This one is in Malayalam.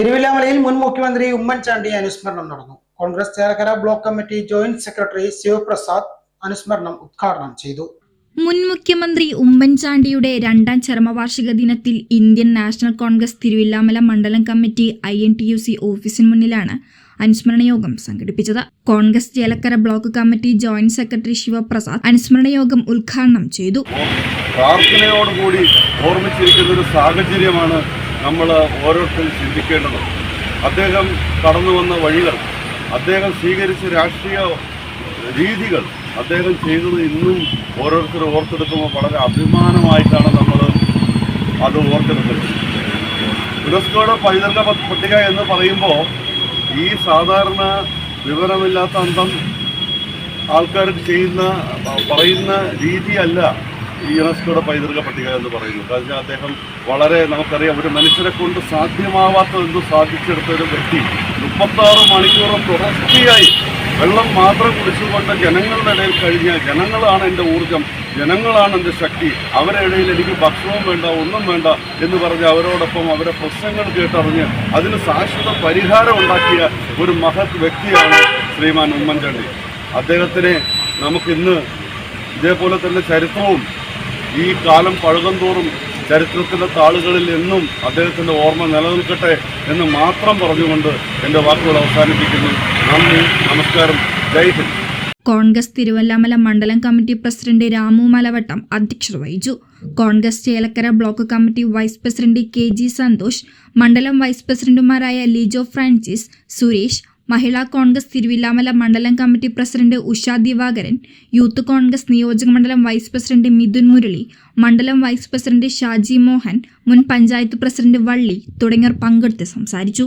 തിരുവില്ലാമലയിൽ മുൻ മുഖ്യമന്ത്രി ഉമ്മൻചാണ്ടി അനുസ്മരണം നടന്നു. Congress Chelakkara block committee joint secretary Sivaprasad അനുസ്മരണം ഉദ്ഘാടനം ചെയ്തു. മുൻ മുഖ്യമന്ത്രി ഉമ്മൻചാണ്ടിയുടെ രണ്ടാം ചരമവാർഷിക ദിനത്തിൽ ഇന്ത്യൻ നാഷണൽ കോൺഗ്രസ് തിരുവില്ലാമല മണ്ഡലം കമ്മിറ്റി INTUC ഓഫീസിന് മുന്നിലാണ് അനുസ്മരണ യോഗം സംഘടിപ്പിച്ചത്. Congress Chelakkara block committee joint secretary Sivaprasad അനുസ്മരണ യോഗം ഉദ്ഘാടനം ചെയ്തു. പ്രാർത്ഥനയോടുകൂടി ഓർമ്മിച്ചിരിക്കുന്ന ഒരു സാഹചര്യമാണ് നമ്മൾ ഓരോരുത്തരും ചിന്തിക്കേണ്ടത്. അദ്ദേഹം കടന്നു വന്ന വഴികൾ, അദ്ദേഹം സ്വീകരിച്ച രാഷ്ട്രീയ രീതികൾ, അദ്ദേഹം ചെയ്തത് ഇന്നും ഓരോരുത്തരും ഓർത്തെടുക്കുമ്പോൾ വളരെ അഭിമാനമായിട്ടാണ് നമ്മൾ അത് ഓർത്തെടുക്കുന്നത്. യുനെസ്കോയുടെ പൈതൃക പട്ടിക എന്ന് പറയുമ്പോൾ ഈ സാധാരണ വിവരമില്ലാത്ത അന്തം ആൾക്കാർ പറയുന്ന രീതിയല്ല ഈ യുനെസ്കോയുടെ പൈതൃക പട്ടിക എന്ന് പറയുന്നത്. കാരണം അദ്ദേഹം വളരെ, നമുക്കറിയാം, ഒരു മനുഷ്യരെ കൊണ്ട് സാധ്യമാവാത്തതെന്തും സാധിച്ചെടുത്ത ഒരു വ്യക്തി 36 മണിക്കൂറും തുടർച്ചയായി വെള്ളം മാത്രം കുടിച്ചുകൊണ്ട് ജനങ്ങളുടെ ഇടയിൽ കഴിഞ്ഞ ജനങ്ങളാണ് എൻ്റെ ഊർജം, ജനങ്ങളാണ് എൻ്റെ ശക്തി, അവരുടെ ഇടയിൽ എനിക്ക് ഭക്ഷണവും വേണ്ട, ഒന്നും വേണ്ട എന്ന് പറഞ്ഞ് അവരോടൊപ്പം അവരുടെ പ്രശ്നങ്ങൾ കേട്ടറിഞ്ഞ് അതിന് ശാശ്വത പരിഹാരം ഉണ്ടാക്കിയ ഒരു മഹത് വ്യക്തിയാണ് ശ്രീമാൻ ഉമ്മൻചാണ്ടി. അദ്ദേഹത്തിനെ നമുക്കിന്ന് ഇതേപോലെ തന്നെ ചരിത്രവും ഈ കാലം പഴകം തോറും ചരിത്രത്തിൻ്റെ താളുകളിൽ എന്നും അദ്ദേഹത്തിൻ്റെ ഓർമ്മ നിലനിൽക്കട്ടെ എന്ന് മാത്രം പറഞ്ഞുകൊണ്ട് എൻ്റെ വാക്കുകൾ അവസാനിപ്പിക്കുന്നു. നന്ദി, നമസ്കാരം, ജയ് ഹിന്ദ്. കോൺഗ്രസ് തിരുവല്ലാമല മണ്ഡലം കമ്മിറ്റി പ്രസിഡന്റ് രാമു മലവട്ടം അധ്യക്ഷത വഹിച്ചു. Congress Chelakkara block committee vice president KG Santhosh, മണ്ഡലം വൈസ് പ്രസിഡന്റുമാരായ ലിജോ ഫ്രാൻസിസ്, സുരേഷ്, മഹിളാ കോൺഗ്രസ് തിരുവില്ലാമല മണ്ഡലം committee president Usha Divakaran, youth Congress നിയോജക മണ്ഡലം വൈസ് പ്രസിഡന്റ് മിഥുൻ മുരളി, മണ്ഡലം വൈസ് പ്രസിഡന്റ് ഷാജി മോഹൻ, മുൻ പഞ്ചായത്ത് പ്രസിഡന്റ് വള്ളി തുടങ്ങിയവർ പങ്കെടുത്ത് സംസാരിച്ചു.